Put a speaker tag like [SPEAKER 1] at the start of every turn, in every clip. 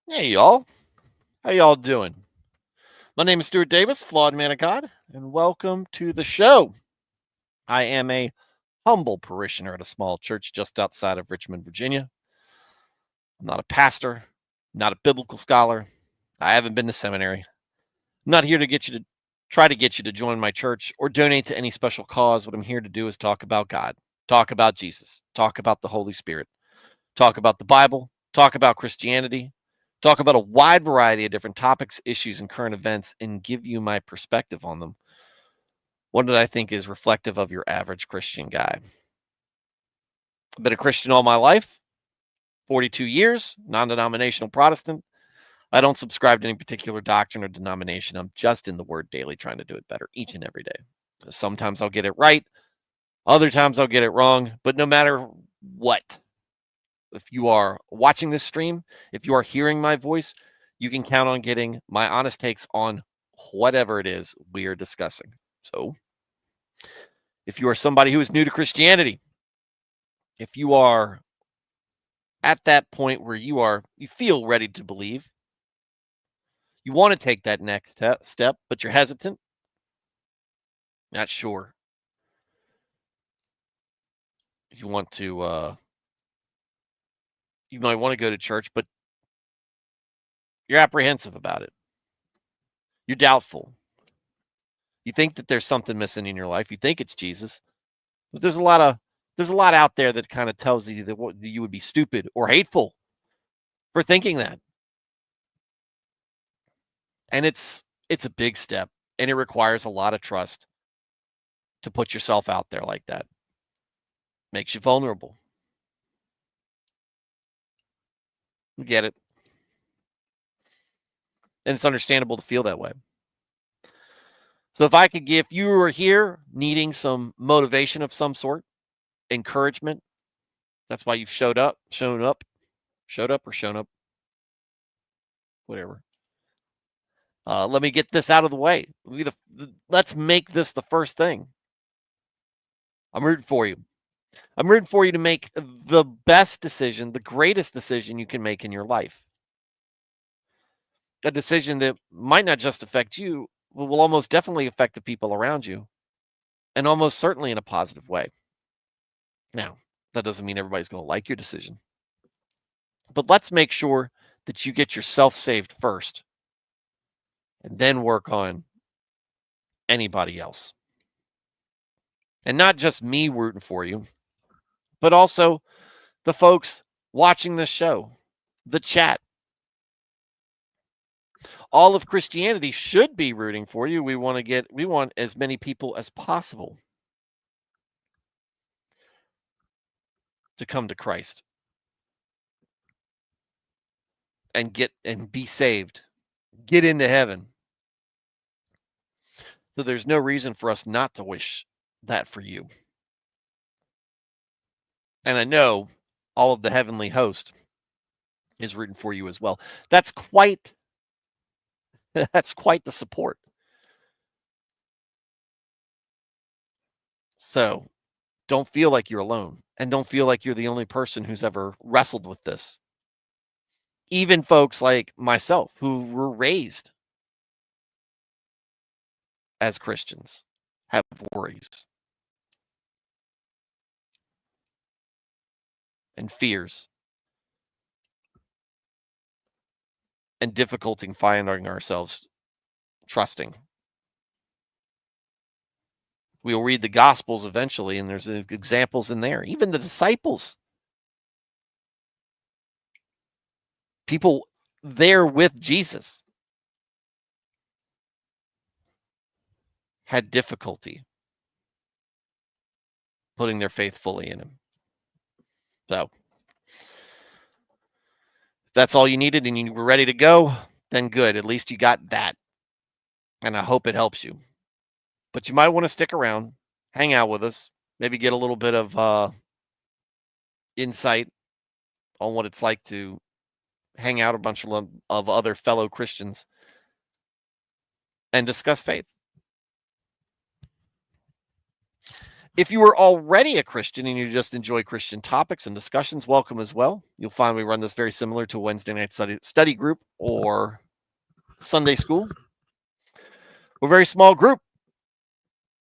[SPEAKER 1] Hey, y'all. How y'all doing? My name is Stuart Davis, Flawed Man of God, and welcome to the show. I am a humble parishioner at a small church just outside of Richmond, Virginia. I'm not a pastor, not a biblical scholar. I haven't been to seminary. I'm not here to try to get you to join my church or donate to any special cause. What I'm here to do is talk about God, talk about Jesus, talk about the Holy Spirit, talk about the Bible, talk about Christianity, talk about a wide variety of different topics, issues, and current events, and give you my perspective on them. One that I think is reflective of your average Christian guy. I've been a Christian all my life, 42 years, non denominational Protestant. I don't subscribe to any particular doctrine or denomination. I'm just in the Word daily, trying to do it better each and every day. Sometimes I'll get it right, other times I'll get it wrong, but no matter what, if you are watching this stream, if you are hearing my voice, you can count on getting my honest takes on whatever it is we are discussing. So, if you are somebody who is new to Christianity, if you are at that point where you feel ready to believe, you want to take that next step, but you're hesitant, not sure. You want to you might want to go to church, but you're apprehensive about it. You're doubtful. You think that there's something missing in your life. You think it's Jesus. But there's a lot out there that kind of tells you that you would be stupid or hateful for thinking that. And it's a big step, and it requires a lot of trust to put yourself out there like that. Makes you vulnerable. You get it. And it's understandable to feel that way. So if you are here needing some motivation of some sort, encouragement, that's why you've showed up, whatever. Let me get this out of the way. Let's make this the first thing. I'm rooting for you. I'm rooting for you to make the best decision, the greatest decision you can make in your life. A decision that might not just affect you, but will almost definitely affect the people around you, and almost certainly in a positive way. Now, that doesn't mean everybody's going to like your decision, but let's make sure that you get yourself saved first and then work on anybody else. And not just me rooting for you, but also the folks watching this show, the chat. All of Christianity should be rooting for you. We want as many people as possible to come to Christ and be saved, get into heaven. So there's no reason for us not to wish that for you. And I know all of the heavenly host is rooting for you as well. That's quite the support. So don't feel like you're alone, and don't feel like you're the only person who's ever wrestled with this. Even folks like myself who were raised as Christians have worries and fears and difficulty in finding ourselves trusting. We'll read the Gospels eventually, and there's examples in there. Even the disciples, people there with Jesus, had difficulty putting their faith fully in him. So, if that's all you needed and you were ready to go, then good. At least you got that. And I hope it helps you. But you might want to stick around, hang out with us, maybe get a little bit of insight on what it's like to hang out a bunch of other fellow Christians and discuss faith. If you were already a Christian and you just enjoy Christian topics and discussions, welcome as well. You'll find we run this very similar to a Wednesday night study group or Sunday school. We're a very small group,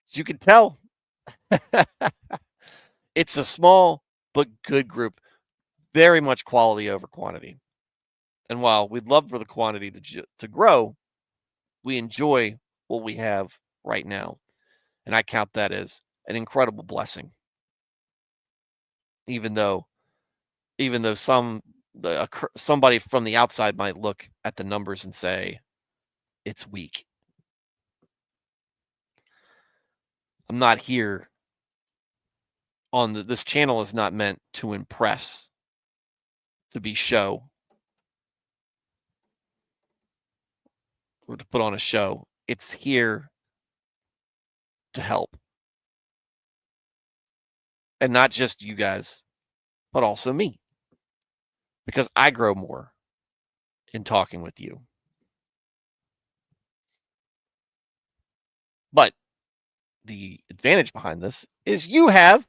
[SPEAKER 1] as you can tell. It's a small but good group, very much quality over quantity. And while we'd love for the quantity to grow, we enjoy what we have right now. And I count that as an incredible blessing. Even though somebody from the outside might look at the numbers and say it's weak. I'm not here this channel is not meant to impress, to be show, or to put on a show. It's here to help. And not just you guys, but also me. Because I grow more in talking with you. But the advantage behind this is you have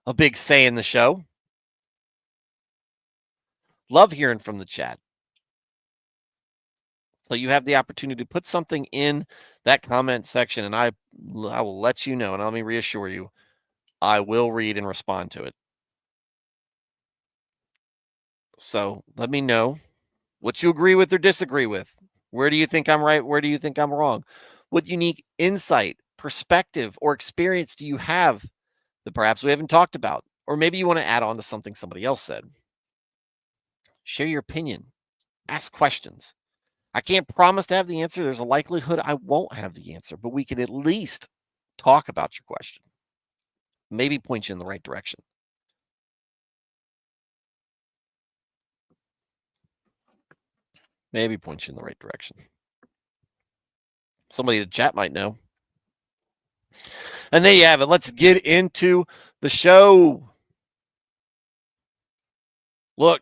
[SPEAKER 1] a big say in the show. Love hearing from the chat. So you have the opportunity to put something in that comment section, and I will let you know, and let me reassure you, I will read and respond to it. So let me know what you agree with or disagree with. Where do you think I'm right? Where do you think I'm wrong? What unique insight, perspective, or experience do you have that perhaps we haven't talked about? Or maybe you want to add on to something somebody else said. Share your opinion. Ask questions. I can't promise to have the answer. There's a likelihood I won't have the answer, but we can at least talk about your question. Maybe point you in the right direction. Maybe point you in the right direction. Somebody in the chat might know. And there you have it. Let's get into the show. Look,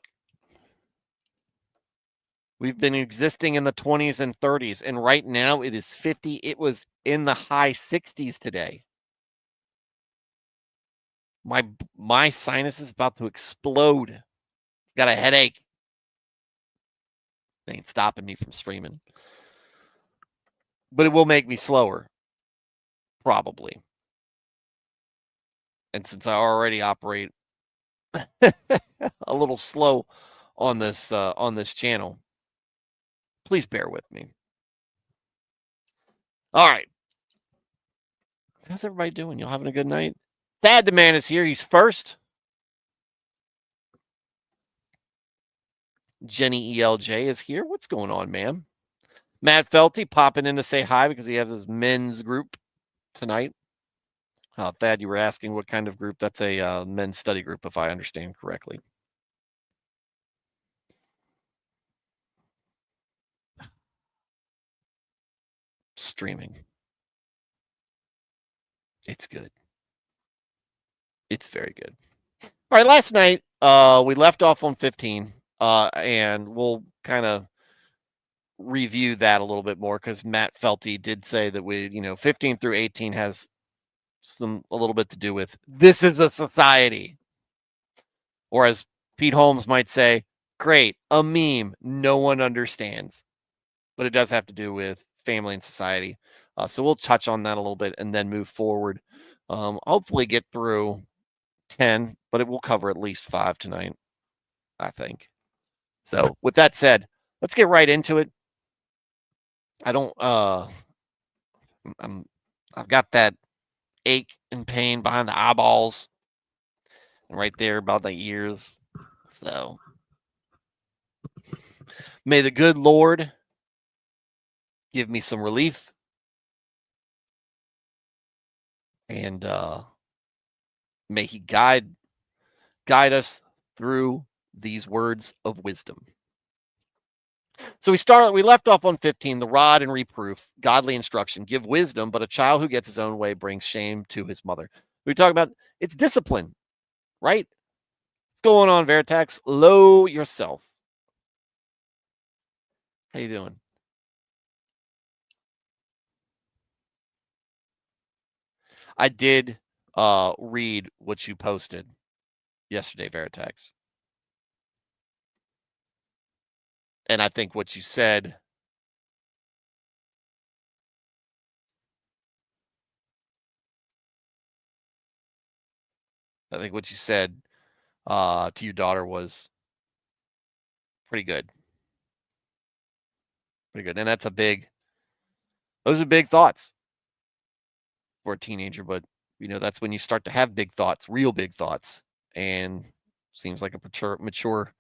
[SPEAKER 1] we've been existing in the 20s and 30s, and right now it is 50. It was in the high 60s today. My sinus is about to explode. Got a headache. They ain't stopping me from streaming. But it will make me slower. Probably. And since I already operate a little slow on this channel, please bear with me. All right. How's everybody doing? Y'all having a good night? Thad the Man is here. He's first. Jenny ELJ is here. What's going on, ma'am? Matt Felty popping in to say hi because he has his men's group tonight. Thad, you were asking what kind of group? That's a men's study group, if I understand correctly. Streaming. It's good. It's very good. All right, last night we left off on 15, and we'll kind of review that a little bit more because Matt Felty did say that 15 through 18 has a little bit to do with this is a society. Or as Pete Holmes might say, great, a meme no one understands. But it does have to do with family and society. So we'll touch on that a little bit and then move forward. Hopefully get through 10, but it will cover at least 5 tonight, I think. So with that said, let's get right into it. I've got that ache and pain behind the eyeballs and right there about the ears. So may the good Lord give me some relief. And may he guide us through these words of wisdom. So we left off on 15, the rod and reproof, godly instruction, give wisdom, but a child who gets his own way brings shame to his mother. We talk about it's discipline, right? What's going on, Veritex? Low yourself. How you doing? I did read what you posted yesterday, Veritex. And I think what you said to your daughter was pretty good. Pretty good. And those are big thoughts for a teenager, but that's when you start to have big thoughts, real big thoughts. And seems like a mature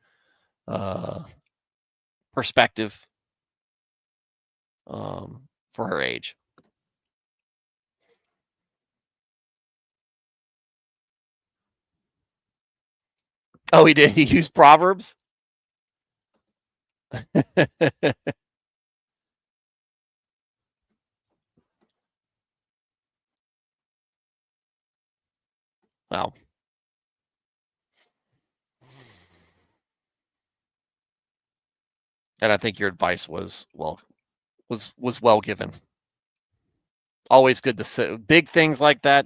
[SPEAKER 1] perspective for her age. Oh, he did. He used Proverbs. Wow. And I think your advice was well given. Always good to say big things like that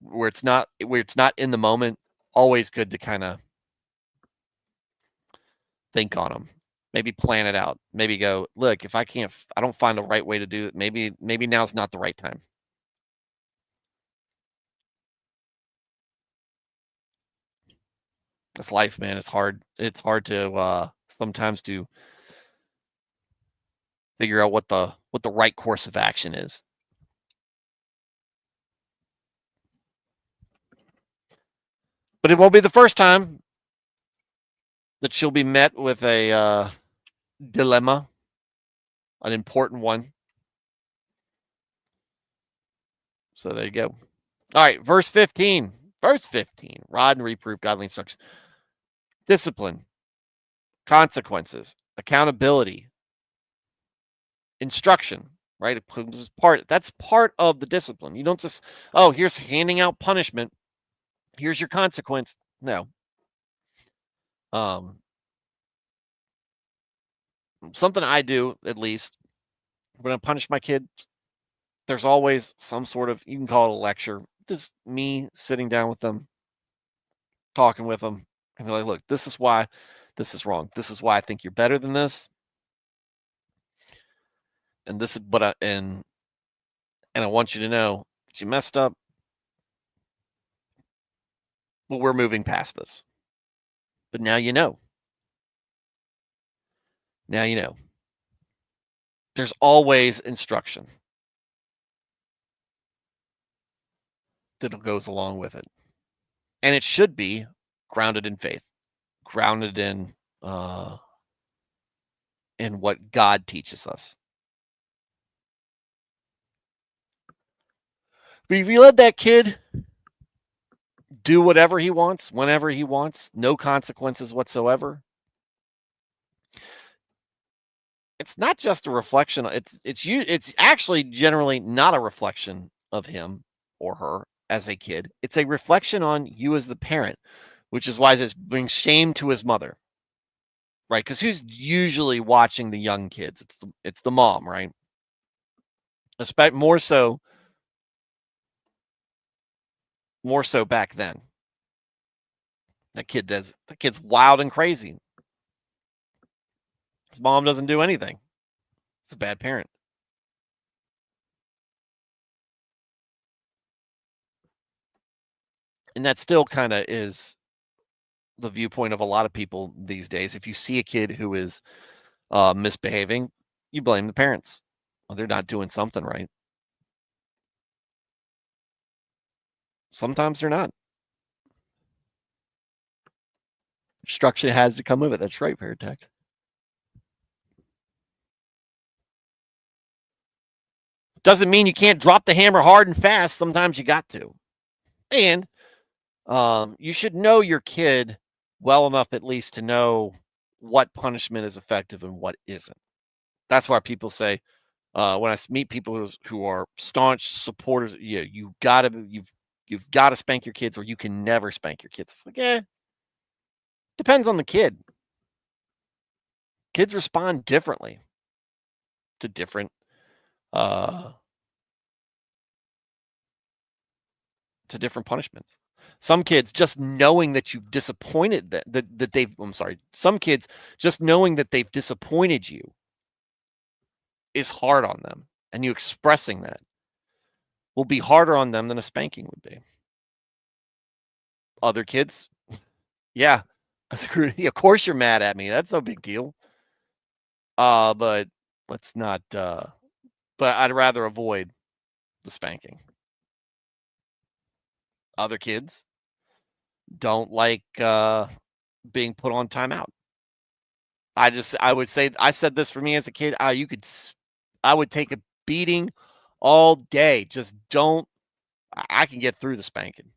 [SPEAKER 1] where it's not in the moment. Always good to kind of think on them. Maybe plan it out. Maybe go, look, if I don't find the right way to do it, maybe now's not the right time. It's life, man. It's hard. It's hard to sometimes to figure out what the right course of action is. But it won't be the first time that she'll be met with a dilemma, an important one. So there you go. All right, verse 15. Verse 15. Rod and reproof, godly instruction. Discipline, consequences, accountability, instruction, right? That's part of the discipline. You don't just, here's handing out punishment. Here's your consequence. No. Something I do, at least, when I punish my kids, there's always some sort of, you can call it a lecture, just me sitting down with them, talking with them, and be like, look, this is why this is wrong. This is why I think you're better than this. And this is and I want you to know that you messed up, but we're moving past this. But now you know. Now you know. There's always instruction that goes along with it. And it should be grounded in faith, grounded in what God teaches us. But if you let that kid do whatever he wants, whenever he wants, no consequences whatsoever, it's not just a reflection. It's actually generally not a reflection of him or her as a kid. It's a reflection on you as the parent, which is why this brings shame to his mother, right? Because who's usually watching the young kids? It's the mom, right? Especially more so back then. That kid's wild and crazy. His mom doesn't do anything. It's a bad parent. And that still kind of is the viewpoint of a lot of people these days. If you see a kid who is misbehaving, you blame the parents. Well, they're not doing something right. Sometimes they're not. Instruction has to come with it. That's right, Veritech. Doesn't mean you can't drop the hammer hard and fast. Sometimes you got to. And you should know your kid well enough at least to know what punishment is effective and what isn't. That's why people say when I meet people who are staunch supporters, you've got to spank your kids or you can never spank your kids. It's like, depends on the kid. Kids respond differently to different to different punishments. Some kids just knowing that you've disappointed that they've some kids just knowing that they've disappointed you is hard on them, and you expressing that will be harder on them than a spanking would be. Other kids, yeah, of course you're mad at me. That's no big deal. But let's not. But I'd rather avoid the spanking. Other kids don't like being put on timeout. I would say I said this for me as a kid. I would take a beating all day. Just don't. I can get through the spanking.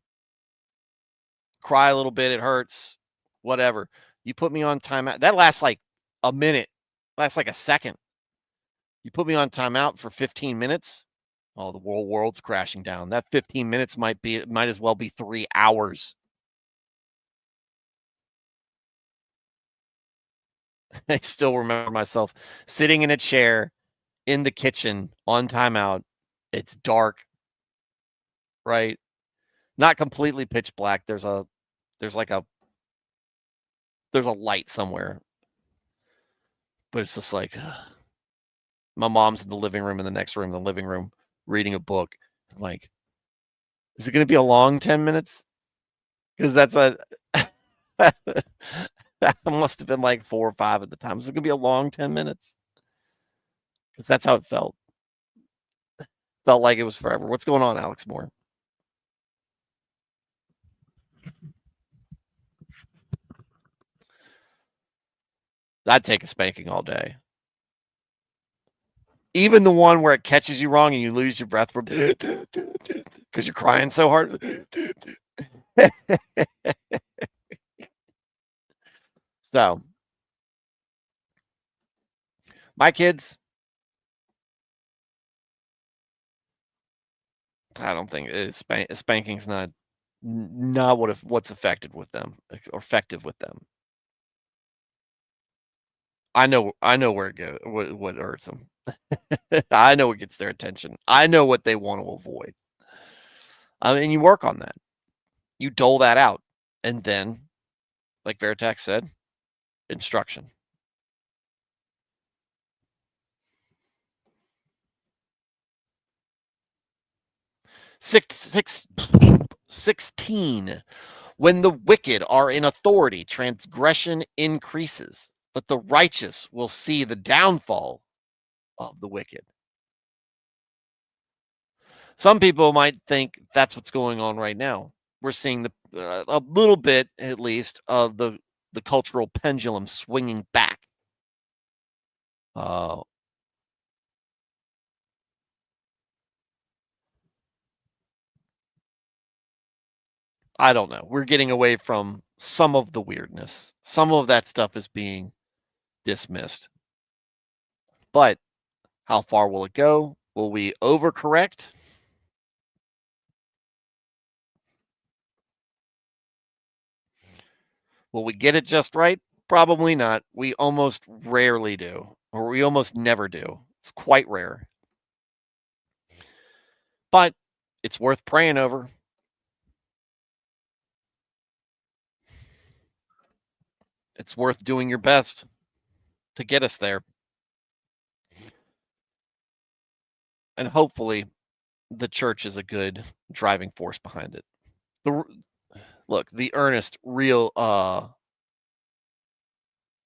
[SPEAKER 1] Cry a little bit. It hurts. Whatever. You put me on timeout. That lasts like a minute. Lasts like a second. You put me on timeout for 15 minutes. Oh, the world's crashing down. That 15 minutes might as well be 3 hours. I still remember myself sitting in a chair in the kitchen on timeout. It's dark, right? Not completely pitch black. There's a light somewhere. But it's just like my mom's in the living room, in the next room, the living room, reading a book. I'm like, is it going to be a long 10 minutes? Because that must have been like 4 or 5 at the time. Is it going to be a long 10 minutes? Because that's how it felt. Felt like it was forever. What's going on, Alex Moore? I'd take a spanking all day. Even the one where it catches you wrong and you lose your breath because you're crying so hard. So, my kids, I don't think spanking's not what's effective with them or effective with them. I know where it goes, what hurts them. I know what gets their attention. I know what they want to avoid. And you work on that. You dole that out. And then, like Veritax said, instruction. Six, 16. When the wicked are in authority, transgression increases, but the righteous will see the downfall of the wicked. Some people might think that's what's going on right now. We're seeing a little bit, at least, of the cultural pendulum swinging back. I don't know. We're getting away from some of the weirdness. Some of that stuff is being dismissed. But how far will it go? Will we overcorrect? Will we get it just right? Probably not. We almost rarely do, or we almost never do. It's quite rare. But it's worth praying over. It's worth doing your best to get us there. And hopefully the church is a good driving force behind it. The earnest, real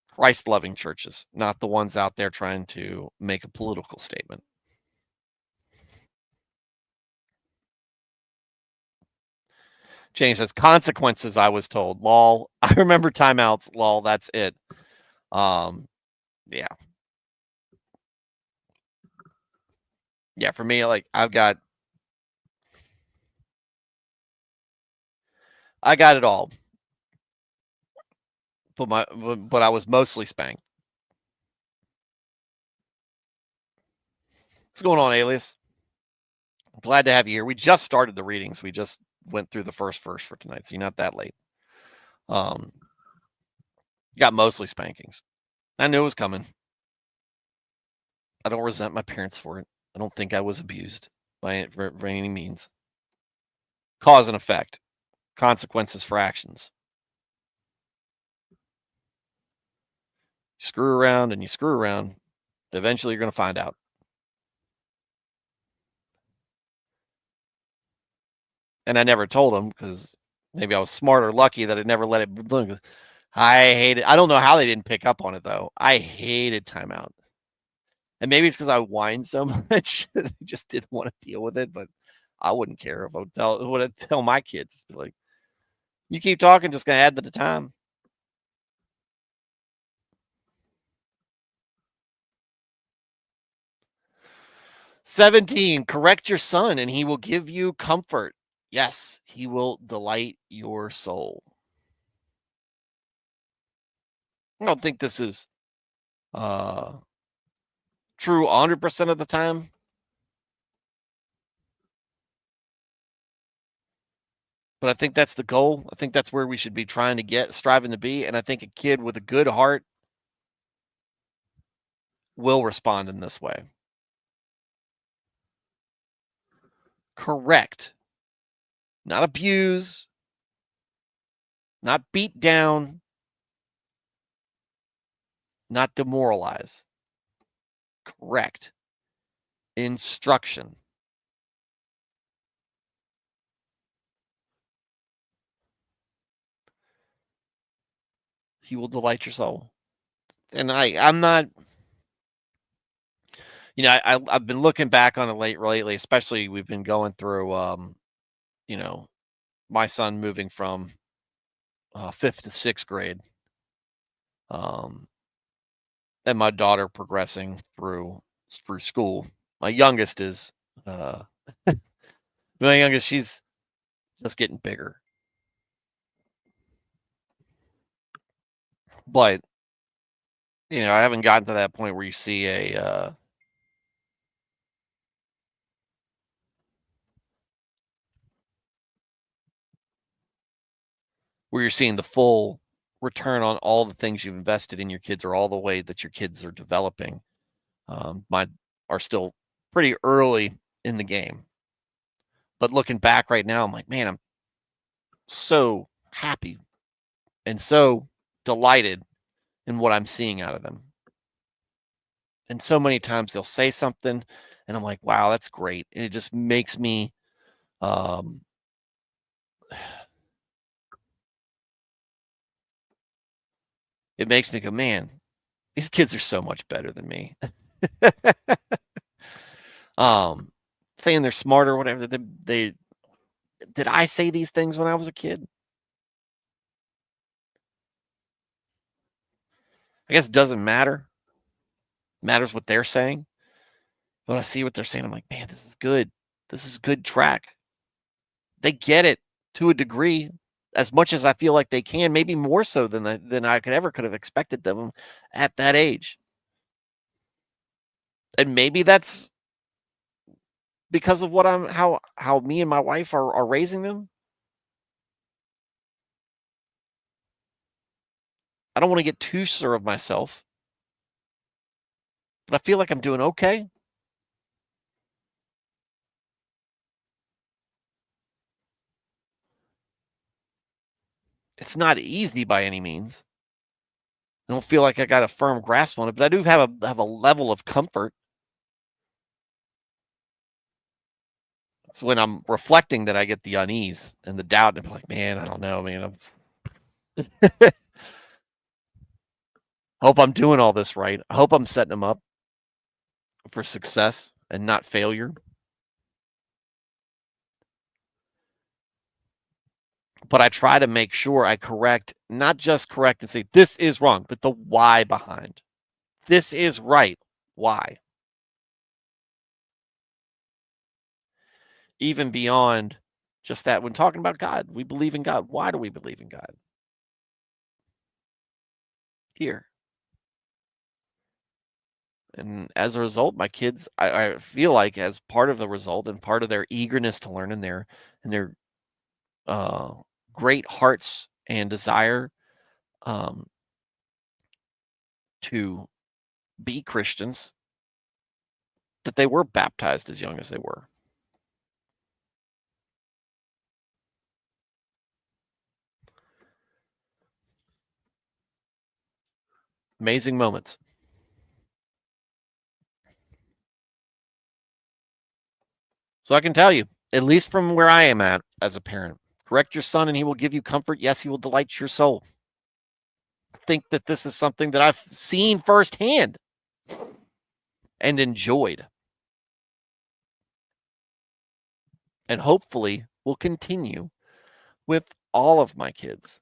[SPEAKER 1] Christ-loving churches, not the ones out there trying to make a political statement. James says, consequences, I was told. Lol. I remember timeouts. Lol. That's it. Yeah. Yeah, for me, like I got it all. But I was mostly spanked. What's going on, Alias? Glad to have you here. We just started the readings. We just went through the first verse for tonight, so you're not that late. Got mostly spankings. I knew it was coming. I don't resent my parents for it. I don't think I was abused for any means. cause and effect, consequences for actions. Screw around and you screw around, eventually you're going to find out. And I never told him because maybe I was smart or lucky that I never let it look. I hated. I don't know how they didn't pick up on it though. I hated timeout. And maybe it's because I whined so much, they just didn't want to deal with it, but I wouldn't care if I tell my kids, like, "You keep talking, just gonna add to the time." 17, correct your son, and he will give you comfort. Yes, he will delight your soul. I don't think this is, uh, true 100% of the time, but I think that's the goal. I think that's where we should be trying to get striving to be, and I think a kid with a good heart will respond in this way. Correct. Not abuse, not beat down, not demoralize. Correct. Instruction. He will delight your soul. And I'm not, I've been looking back on it lately, especially we've been going through, you know, my son moving from fifth to sixth grade, um, and my daughter progressing through school. My youngest is, uh, my youngest, she's just getting bigger, but I haven't gotten to that point where you see where you're seeing the full return on all the things you've invested in your kids or all the way that your kids are developing. Mine are still pretty early in the game. But looking back right now, I'm like, man, I'm so happy and so delighted in what I'm seeing out of them. And so many times they'll say something and I'm like, wow, that's great. And it just makes me um it makes me go, man, these kids are so much better than me. um Saying they're smart or whatever, they did I say these things when I was a kid? I guess it doesn't matter. It matters what they're saying. But I see what they're saying, I'm like, man, this is good. This is good track. They get it to a degree, as much as I feel like they can, maybe more so than I could have expected them at that age. And maybe that's because of what I'm how me and my wife are raising them. I don't want to get too sure of myself, but I feel like I'm doing okay. It's not easy by any means. I don't feel like I got a firm grasp on it, but I do have a level of comfort. It's when I'm reflecting that I get the unease and the doubt, and I'm like, man, I don't know, man. Hope I'm doing all this right. I hope I'm setting them up for success and not failure. But I try to make sure I correct, not just correct and say, this is wrong, but the why behind. This is right. Why? Even beyond just that, when talking about God, we believe in God. Why do we believe in God? Here. And as a result, my kids, I feel like as part of the result and part of their eagerness to learn and their uh, great hearts and desire um, to be Christians, that they were baptized as young as they were. Amazing moments. So I can tell you, at least from where I am at as a parent, correct your son and he will give you comfort. Yes, he will delight your soul. Think that this is something that I've seen firsthand and enjoyed, and hopefully will continue with all of my kids.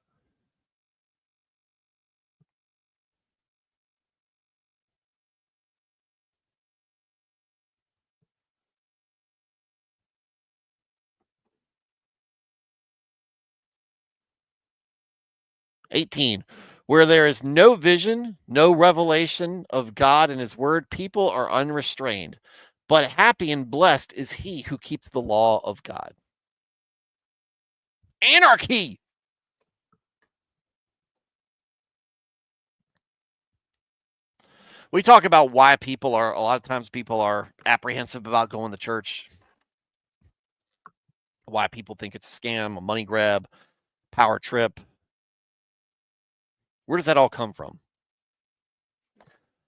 [SPEAKER 1] 18. Where there is no vision, no revelation of God and his word, people are unrestrained. But happy and blessed is he who keeps the law of God. Anarchy. We talk about why people are, a lot of times people are apprehensive about going to church, why people think it's a scam, a money grab, power trip. Where does that all come from?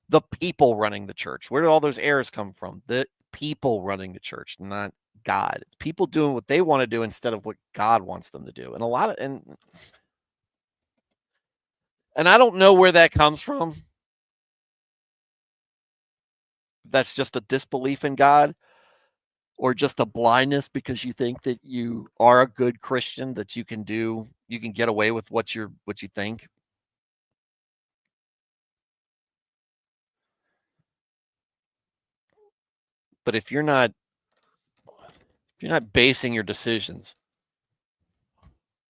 [SPEAKER 1] The people running the church. Where do all those errors come from? The people running the church, not God. It's people doing what they want to do instead of what God wants them to do. And a lot of and I don't know where that comes from. That's just a disbelief in God or just a blindness because you think that you are a good Christian, that you can get away with what you think. But if you're not basing your decisions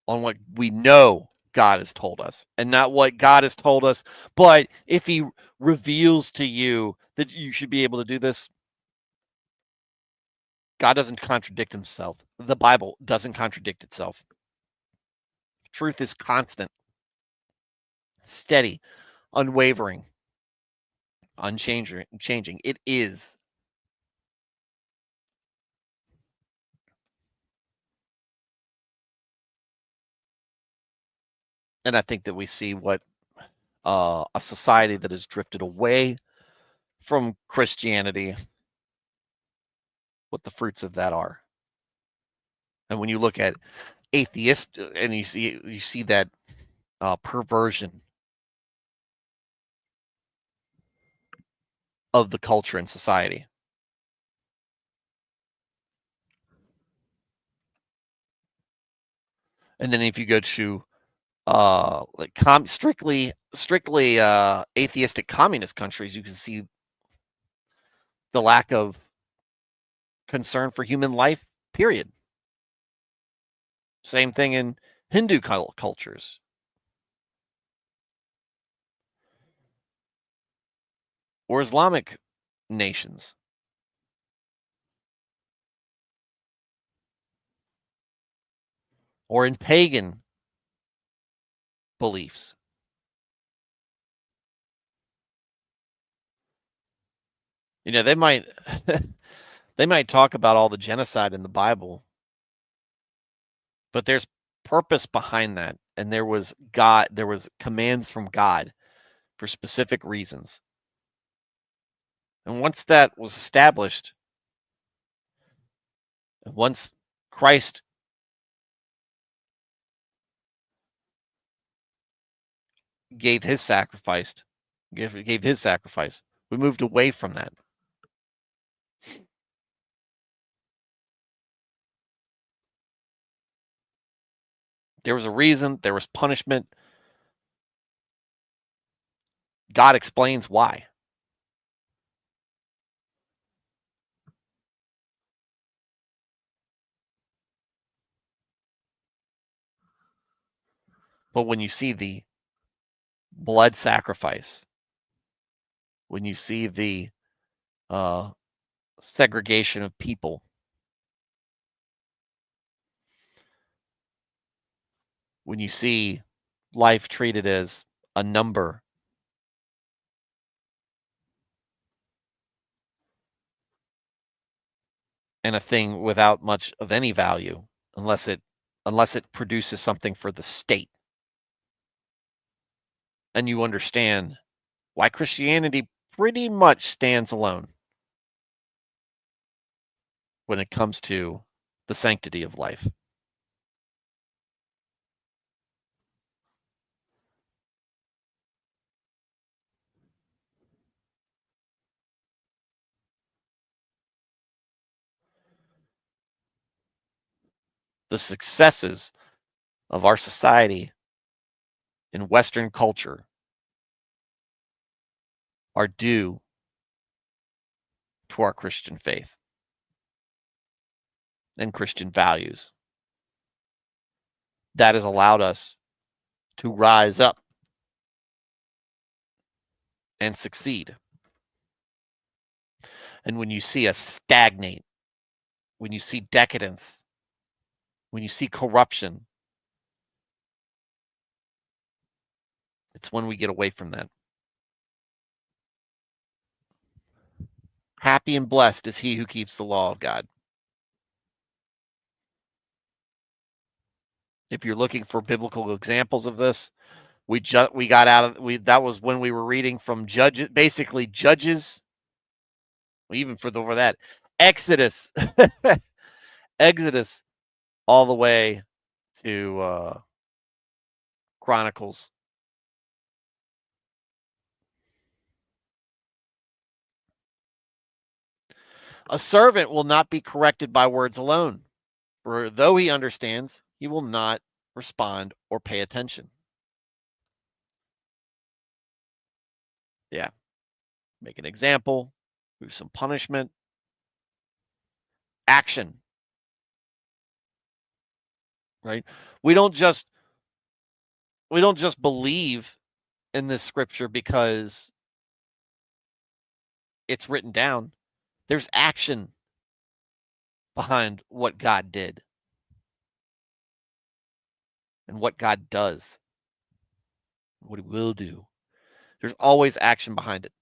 [SPEAKER 1] on what we know God has told us and not what God has told us, but if he reveals to you that you should be able to do this, God doesn't contradict himself. The Bible doesn't contradict itself. Truth is constant, steady, unwavering, unchanging. It is. And I think that we see what a society that has drifted away from Christianity, what the fruits of that are. And when you look at atheist and you see that perversion of the culture and society. And then if you go to like strictly atheistic communist countries, you can see the lack of concern for human life, period. Same thing in Hindu cultures. Or Islamic nations. Or in pagan beliefs. You know, they might they might talk about all the genocide in the Bible, but there's purpose behind that, and there was commands from God for specific reasons. And once that was established, once Christ gave his sacrifice, we moved away from that. There was a reason, there was punishment. God explains why. But when you see the blood sacrifice, when you see the segregation of people, when you see life treated as a number, and a thing without much of any value unless it produces something for the state, and you understand why Christianity pretty much stands alone when it comes to the sanctity of life. The successes of our society in Western culture are due to our Christian faith and Christian values. That has allowed us to rise up and succeed. And when you see us stagnate, when you see decadence, when you see corruption, it's when we get away from that. Happy and blessed is he who keeps the law of God. If you're looking for biblical examples of this, we got out of that was when we were reading from Judges, basically Judges, even over that Exodus, Exodus, all the way to Chronicles. A servant will not be corrected by words alone, for though he understands, he will not respond or pay attention. Yeah. Make an example, through some punishment, action. Right? We don't just believe in this scripture because it's written down. There's action behind what God did and what God does, what he will do. There's always action behind it.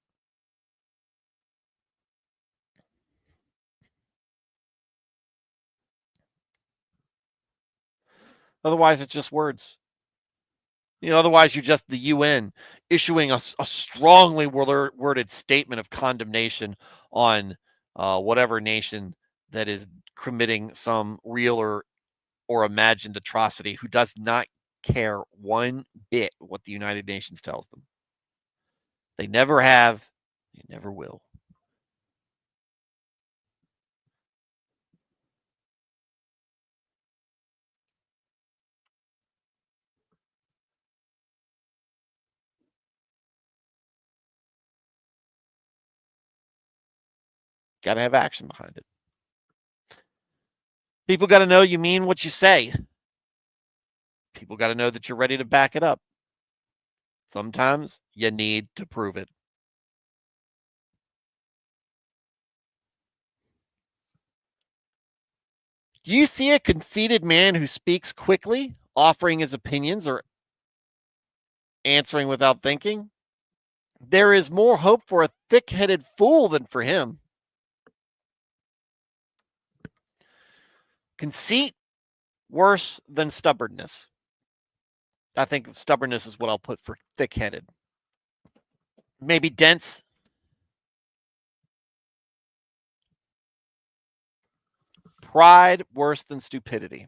[SPEAKER 1] Otherwise, it's just words. Otherwise, you're just the UN issuing a strongly worded statement of condemnation on whatever nation that is committing some real or imagined atrocity, who does not care one bit what the United Nations tells them. They never have, they never will. Got to have action behind it. People got to know you mean what you say. People got to know that you're ready to back it up. Sometimes you need to prove it. Do you see a conceited man who speaks quickly, offering his opinions or answering without thinking? There is more hope for a thick-headed fool than for him. Conceit, worse than stubbornness. I think stubbornness is what I'll put for thick-headed. Maybe dense. Pride, worse than stupidity.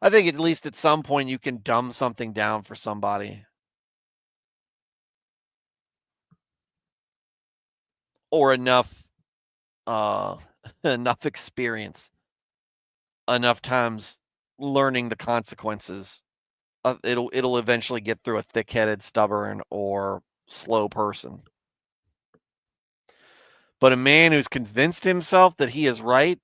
[SPEAKER 1] I think at least at some point you can dumb something down for somebody. Or enough enough experience, enough times learning the consequences. It'll eventually get through a thick-headed, stubborn, or slow person. But a man who's convinced himself that he is right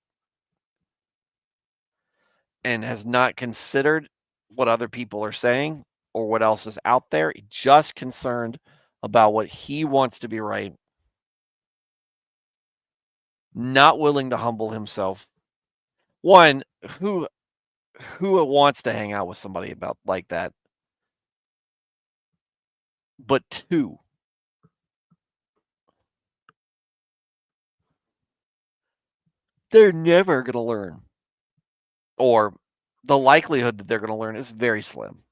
[SPEAKER 1] and has not considered what other people are saying or what else is out there, just concerned about what he wants to be right, not willing to humble himself. One, who wants to hang out with somebody about like that? But two, they're never going to learn. Or the likelihood that they're going to learn is very slim.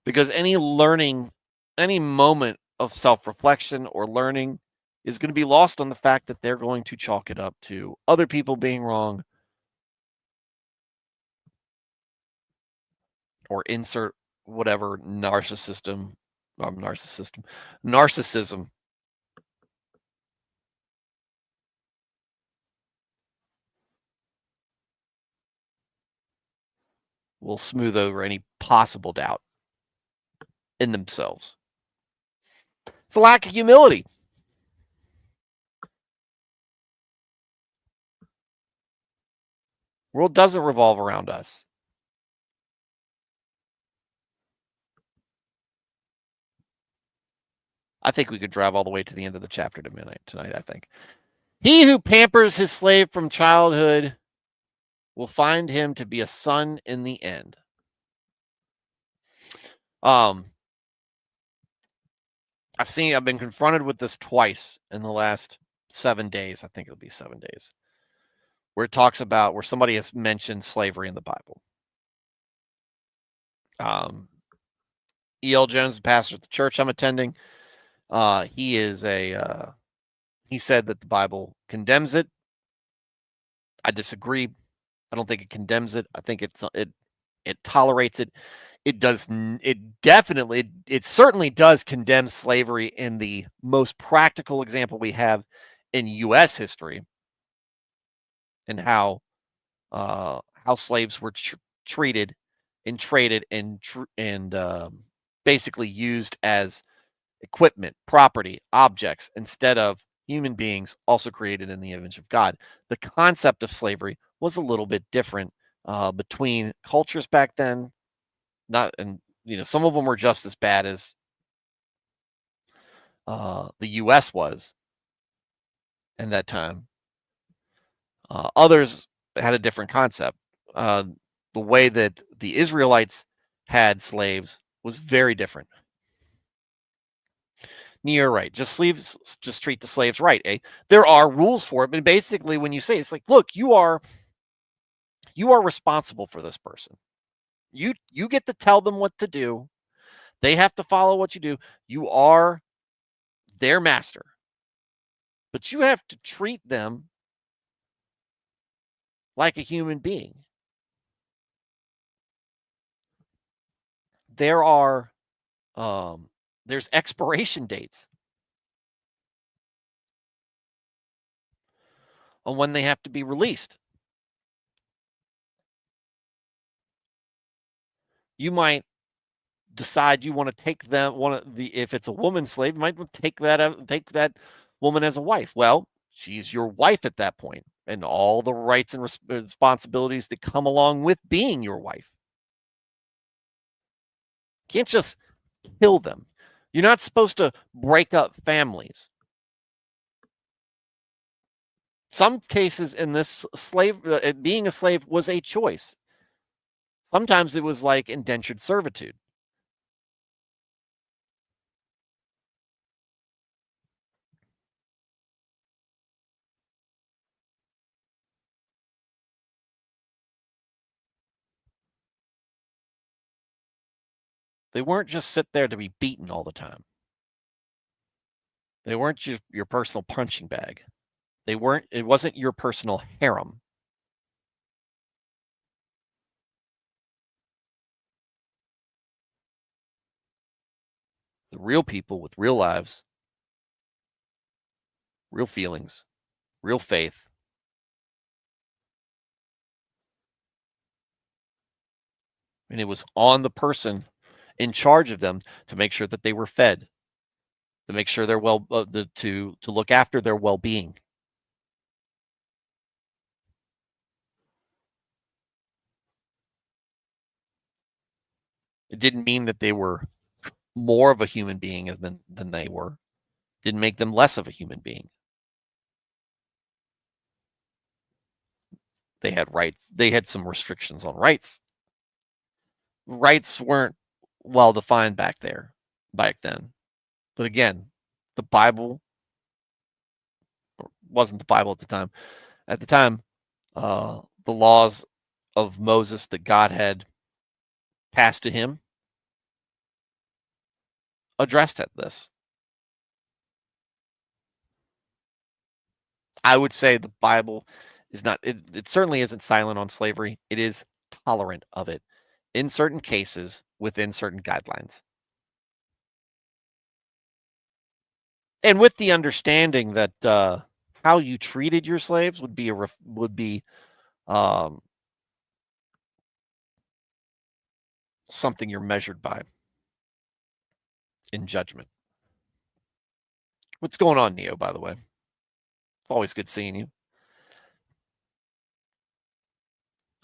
[SPEAKER 1] Because any learning, any moment of self-reflection or learning is going to be lost on the fact that they're going to chalk it up to other people being wrong, or insert whatever narcissism will smooth over any possible doubt in themselves. It's a lack of humility. The world doesn't revolve around us. I think we could drive all the way to the end of the chapter tonight, I think. He who pampers his slave from childhood will find him to be a son in the end. I've been confronted with this twice in the last 7 days. I think it'll be 7 days. Where it talks about where somebody has mentioned slavery in the Bible. E.L. Jones, the pastor at the church I'm attending, he said that the Bible condemns it. I disagree. I don't think it condemns it. I think it tolerates it. It certainly does condemn slavery in the most practical example we have in U.S. history, and how slaves were treated and traded and basically used as equipment, property, objects, instead of human beings also created in the image of God. The concept of slavery was a little bit different between cultures back then. Some of them were just as bad as the U.S. was in that time. Others had a different concept. The way that the Israelites had slaves was very different. You're right. Just treat the slaves right. There are rules for it, but basically, when you say it's like, look, you are responsible for this person. You get to tell them what to do. They have to follow what you do. You are their master, but you have to treat them like a human being. There's expiration dates on when they have to be released. You might decide you want to take them if it's a woman slave, you might take that woman as a wife. Well, she's your wife at that point, and all the rights and responsibilities that come along with being your wife. You can't just kill them. You're not supposed to break up families. Some cases in this being a slave was a choice. Sometimes it was like indentured servitude. They weren't just sit there to be beaten all the time. They weren't just your personal punching bag. It wasn't your personal harem. The real people with real lives, real feelings, real faith. And it was on the person in charge of them to make sure that they were fed, to make sure they're to look after their well-being. It didn't mean that they were more of a human being than they were. Didn't make them less of a human being. They had rights. They had some restrictions on rights. Rights weren't well defined back then. But again, the Bible wasn't the Bible at the time. At the time, the laws of Moses that God had passed to him addressed at this. I would say the Bible is not, it certainly isn't silent on slavery. It is tolerant of it in certain cases within certain guidelines. And with the understanding that how you treated your slaves would be um, something you're measured by in judgment. What's going on, Neo, by the way? It's always good seeing you.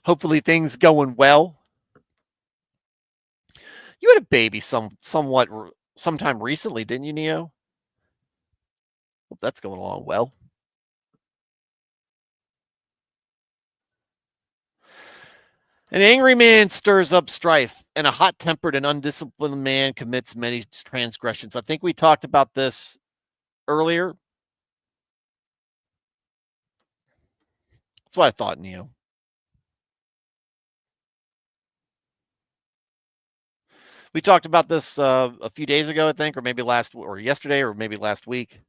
[SPEAKER 1] Hopefully things going well. You had a baby sometime recently, didn't you, Neo? Hope that's going along well. An angry man stirs up strife, and a hot-tempered and undisciplined man commits many transgressions. I think we talked about this earlier. That's what I thought, Neo. We talked about this a few days ago, I think, or maybe yesterday, or maybe last week.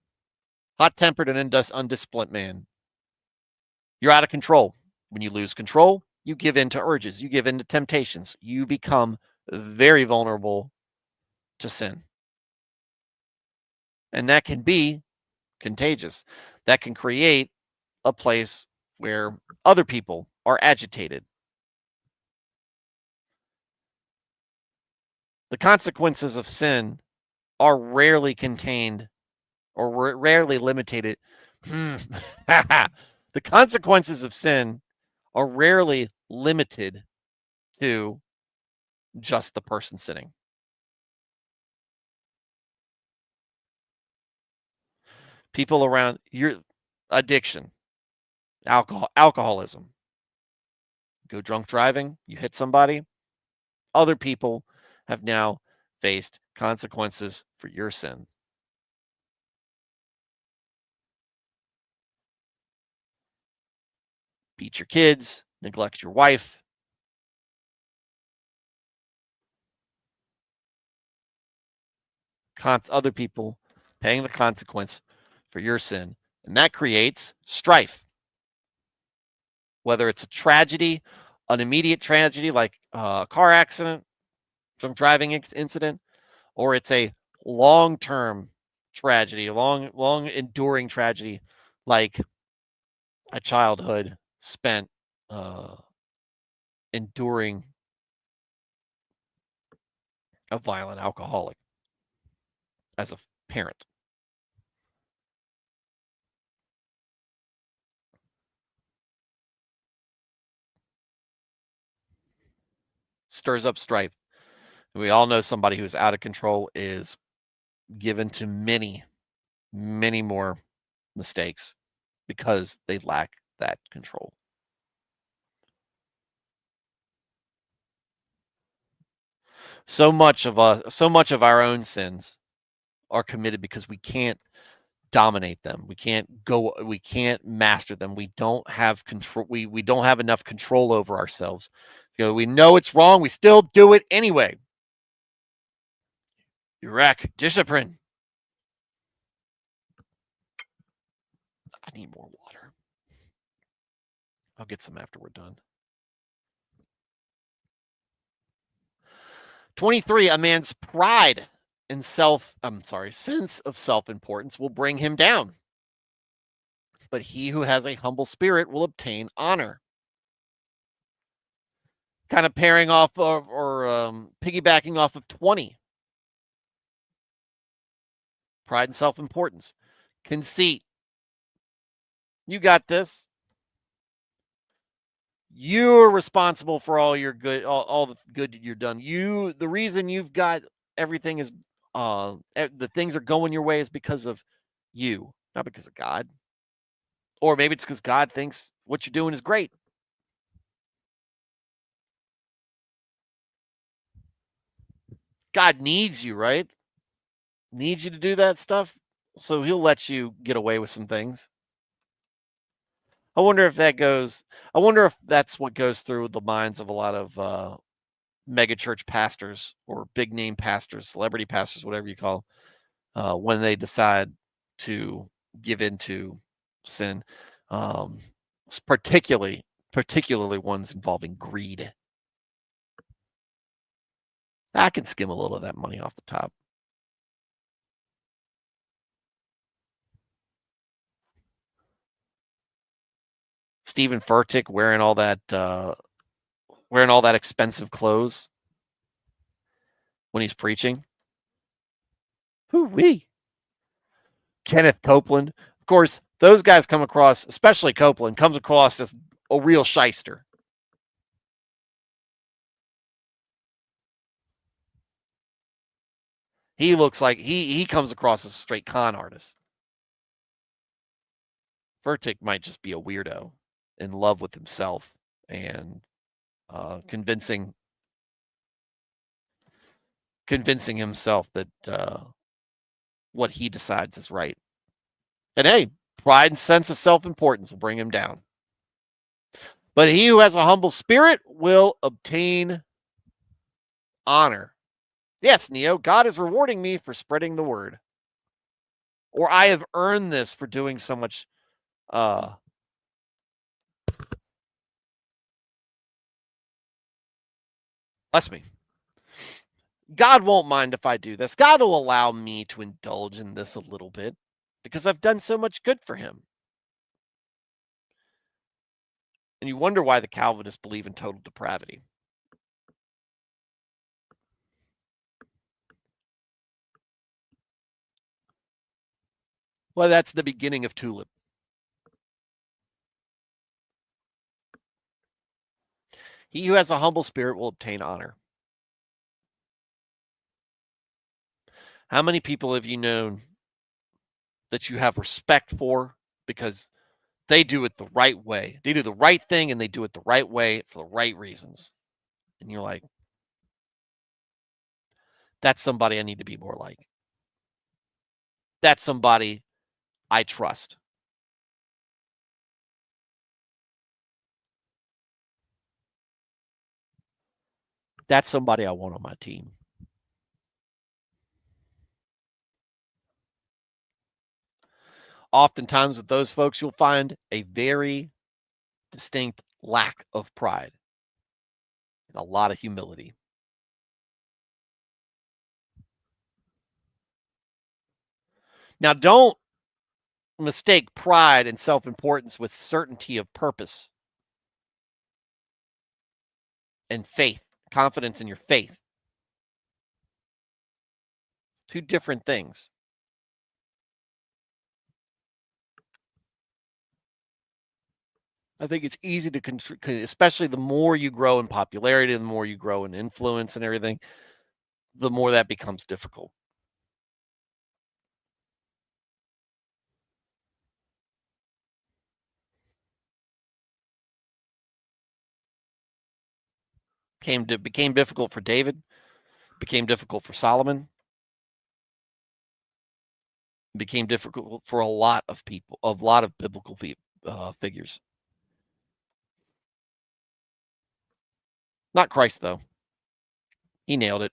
[SPEAKER 1] Hot-tempered and undisciplined man. You're out of control. When you lose control, you give in to urges. You give in to temptations. You become very vulnerable to sin. And that can be contagious. That can create a place where other people are agitated. The consequences of sin are rarely contained or rarely limited. The consequences of sin are rarely limited to just the person sinning. People around your addiction, alcoholism, go drunk driving, you hit somebody, other people have now faced consequences for your sin. Beat your kids, neglect your wife. Other people paying the consequence for your sin. And that creates strife. Whether it's a tragedy, an immediate tragedy like a car accident, drunk driving incident, or it's a long-term tragedy, a long enduring tragedy like a childhood spent enduring a violent alcoholic as a parent. Stirs up strife. We all know somebody who's out of control is given to many, many more mistakes because they lack that control. So much of our own sins are committed because we can't dominate them. We can't master them. We don't have control. We don't have enough control over ourselves. We know it's wrong. We still do it anyway. Iraq, discipline. I need more water. I'll get some after we're done. 23, a man's pride and sense of self-importance will bring him down. But he who has a humble spirit will obtain honor. Kind of pairing off or piggybacking off of 20. Pride and self-importance. Conceit. You got this. You're responsible for all your good, all the good you're done. The reason you've got everything is, the things are going your way is because of you, not because of God. Or maybe it's because God thinks what you're doing is great. God needs you, right? Needs you to do that stuff. So he'll let you get away with some things. I wonder if that goes. I wonder if that's what goes through the minds of a lot of mega church pastors or big name pastors, celebrity pastors, whatever you call, when they decide to give into sin, um, particularly ones involving greed. I can skim a little of that money off the top. Stephen Furtick wearing all that expensive clothes when he's preaching. Hoo-wee. Kenneth Copeland. Of course, those guys come across, especially Copeland, comes across as a real shyster. He looks like he comes across as a straight con artist. Furtick might just be a weirdo in love with himself and convincing himself that what he decides is right. And hey, pride and sense of self-importance will bring him down. But he who has a humble spirit will obtain honor. Yes, Neo, God is rewarding me for spreading the word. Or I have earned this for doing so much. Bless me. God won't mind if I do this. God will allow me to indulge in this a little bit because I've done so much good for him. And you wonder why the Calvinists believe in total depravity. Well, that's the beginning of Tulip. He who has a humble spirit will obtain honor. How many people have you known that you have respect for because they do it the right way? They do the right thing and they do it the right way for the right reasons. And you're like, that's somebody I need to be more like. That's somebody I trust. That's somebody I want on my team. Oftentimes with those folks, you'll find a very distinct lack of pride and a lot of humility. Now, don't mistake pride and self-importance with certainty of purpose and faith, confidence in your faith. Two different things. I think it's easy to, especially the more you grow in popularity, the more you grow in influence and everything, the more that becomes difficult. Became difficult for David, became difficult for Solomon, became difficult for a lot of people, a lot of biblical figures. Not Christ, though. He nailed it.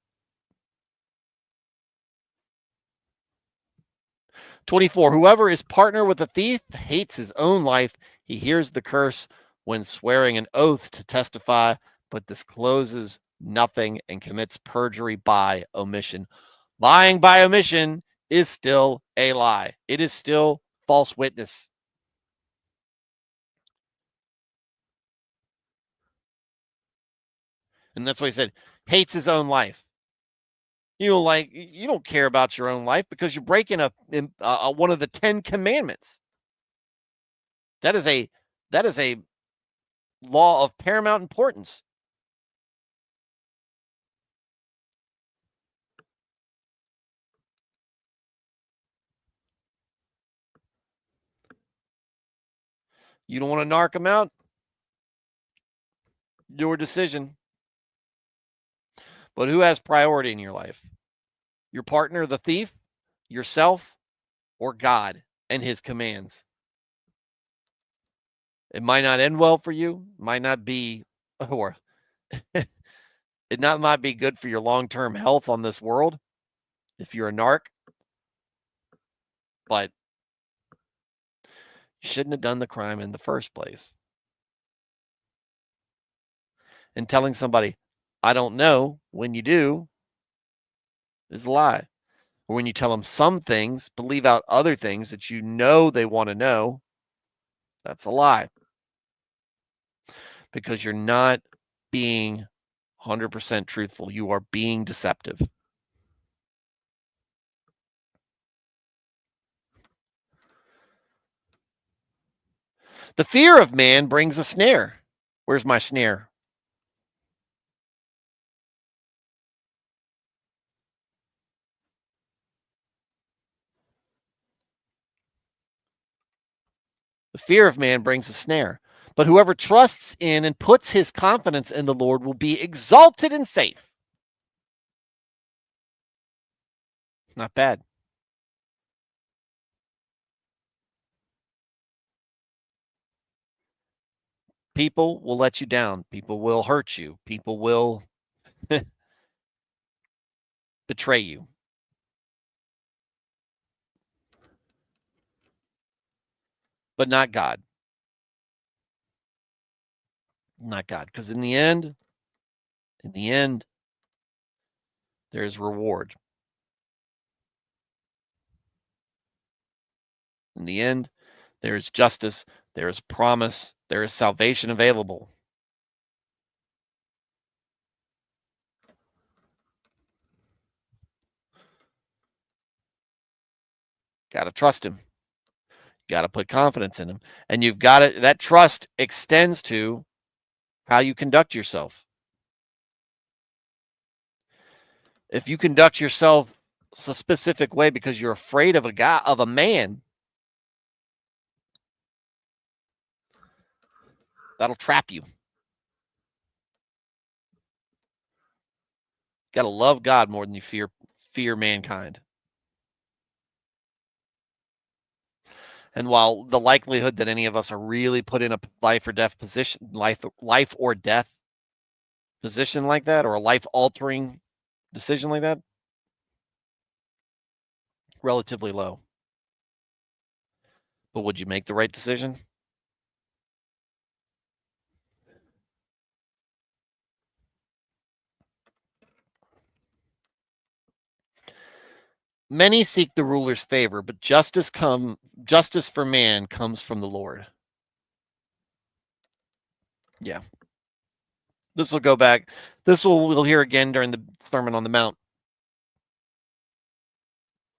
[SPEAKER 1] 24. Whoever is partner with a thief hates his own life. He hears the curse when swearing an oath to testify, but discloses nothing and commits perjury by omission. Lying by omission is still a lie. It is still false witness. And that's why he said, hates his own life. You don't care about your own life because you're breaking one of the 10 commandments. That is a law of paramount importance. You don't want to narc them out? Your decision. But who has priority in your life? Your partner, the thief, yourself, or God and his commands? It might not end well for you, might not be, or might be good for your long-term health on this world if you're a narc, but you shouldn't have done the crime in the first place. And telling somebody, I don't know, when you do, is a lie. Or when you tell them some things, but leave out other things that you know they want to know, that's a lie. Because you're not being 100% truthful. You are being deceptive. The fear of man brings a snare. Where's my snare? The fear of man brings a snare. But whoever trusts in and puts his confidence in the Lord will be exalted and safe. Not bad. People will let you down. People will hurt you. People will betray you. But not God. Not God. Because in the end, there's reward. In the end, there is justice, there is promise, there is salvation available. Got to trust him. Got to put confidence in him. And you've got to, that trust extends to how you conduct yourself. If you conduct yourself a specific way because you're afraid of a man, that'll trap you. Got to love God more than you fear mankind. And while the likelihood that any of us are really put in a life or death position, life or death position like that, or a life-altering decision like that, relatively low. But would you make the right decision? Many seek the ruler's favor, but justice for man comes from the Lord. Yeah. This will go back. We'll hear again during the Sermon on the Mount.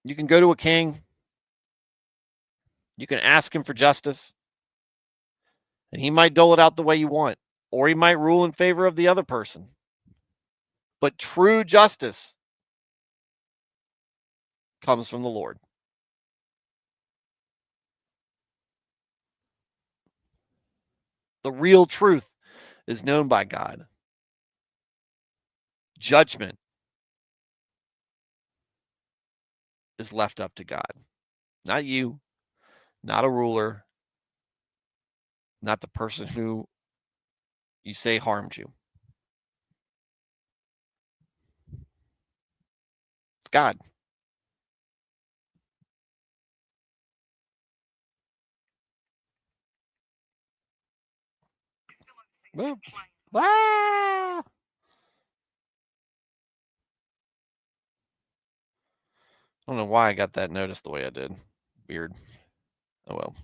[SPEAKER 1] You can go to a king. You can ask him for justice. And he might dole it out the way you want. Or he might rule in favor of the other person. But true justice comes from the Lord. The real truth is known by God. Judgment is left up to God. Not you, not a ruler, not the person who you say harmed you. It's God. Well, I don't know why I got that notice the way I did. Weird. Oh well.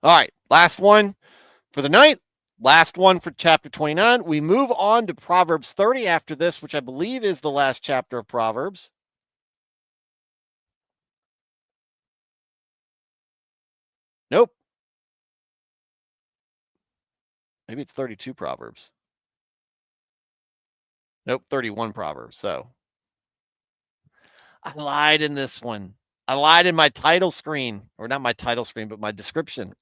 [SPEAKER 1] All right, last one for the night. Last one for chapter 29. We move on to Proverbs 30 after this, which I believe is the last chapter of Proverbs. Nope. Maybe it's 32 Proverbs. Nope, 31 Proverbs. So I lied in this one. I lied in my title screen, or not my title screen, but my description.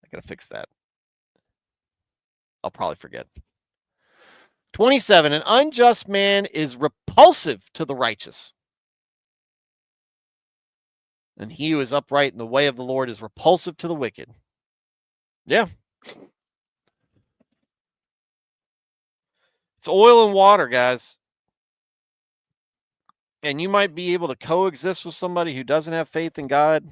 [SPEAKER 1] I got to fix that. I'll probably forget. 27. An unjust man is repulsive to the righteous. And he who is upright in the way of the Lord is repulsive to the wicked. Yeah. It's oil and water, guys. And you might be able to coexist with somebody who doesn't have faith in God.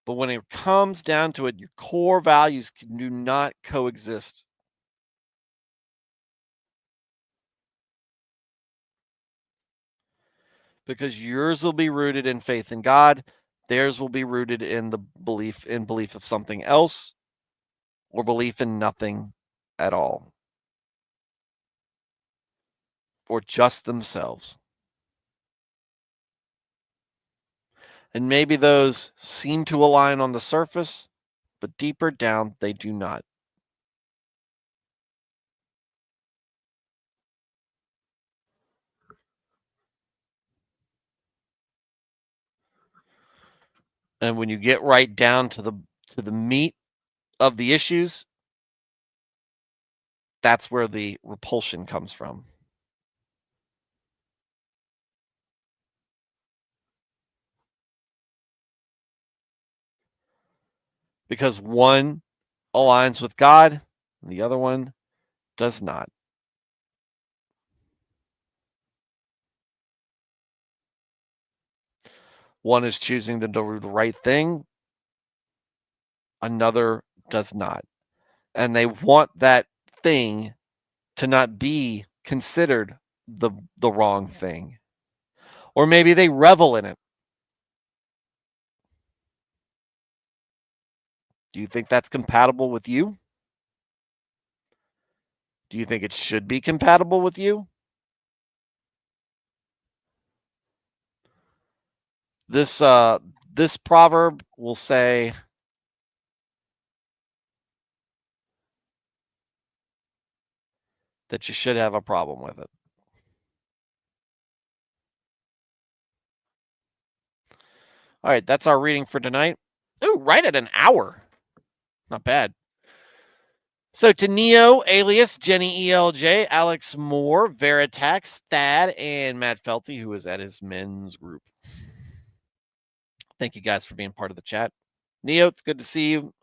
[SPEAKER 1] But when it comes down to it, your core values do not coexist. Because yours will be rooted in faith in God. Theirs will be rooted in the belief of something else, or belief in nothing at all, or just themselves. And maybe those seem to align on the surface, but deeper down, they do not. And when you get right down to the meat of the issues, that's where the repulsion comes from. Because one aligns with God, and the other one does not. One is choosing to do the right thing, another does not. And they want that thing to not be considered the wrong thing. Or maybe they revel in it. Do you think that's compatible with you? Do you think it should be compatible with you? This proverb will say that you should have a problem with it. All right, that's our reading for tonight. Ooh, right at an hour. Not bad. So to Neo, Alias, Jenny ELJ, Alex Moore, Veritax, Thad, and Matt Felty, who is at his men's group. Thank you guys for being part of the chat. Neo, it's good to see you.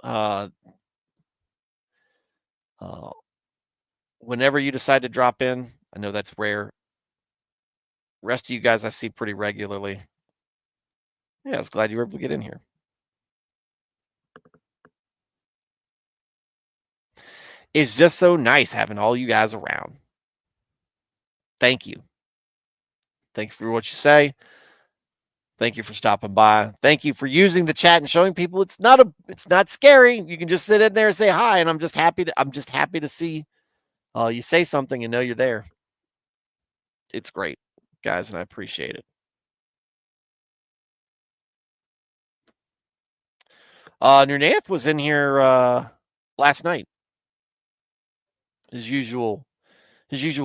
[SPEAKER 1] Whenever you decide to drop in, I know that's rare. Rest of you guys I see pretty regularly. Yeah, I was glad you were able to get in here. It's just so nice having all you guys around. Thank you. Thank you for what you say. Thank you for stopping by. Thank you for using the chat and showing people it's not scary. You can just sit in there and say hi, and I'm just happy to see you say something and know you're there. It's great, guys, and I appreciate it. Nurnath was in here last night. His usual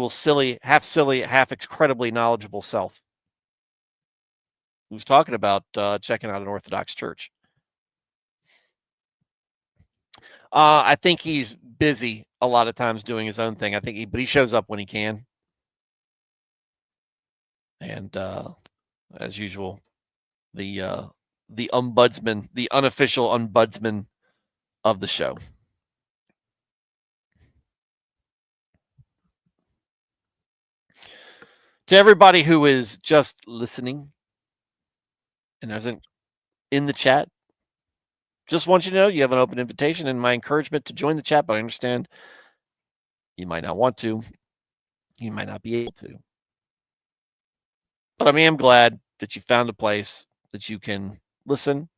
[SPEAKER 1] silly, half incredibly knowledgeable self. He was talking about checking out an Orthodox church. I think he's busy a lot of times doing his own thing. But he shows up when he can. And as usual, the ombudsman, the unofficial ombudsman of the show. To everybody who is just listening and isn't in the chat, just want you to know you have an open invitation and my encouragement to join the chat, but I understand you might not want to. You might not be able to. But I am glad that you found a place that you can listen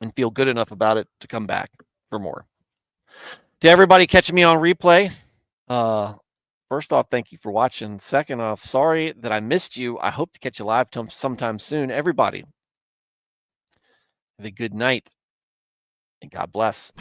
[SPEAKER 1] and feel good enough about it to come back for more. To everybody catching me on replay, first off, thank you for watching. Second off, sorry that I missed you. I hope to catch you live sometime soon. Everybody, have a good night and God bless.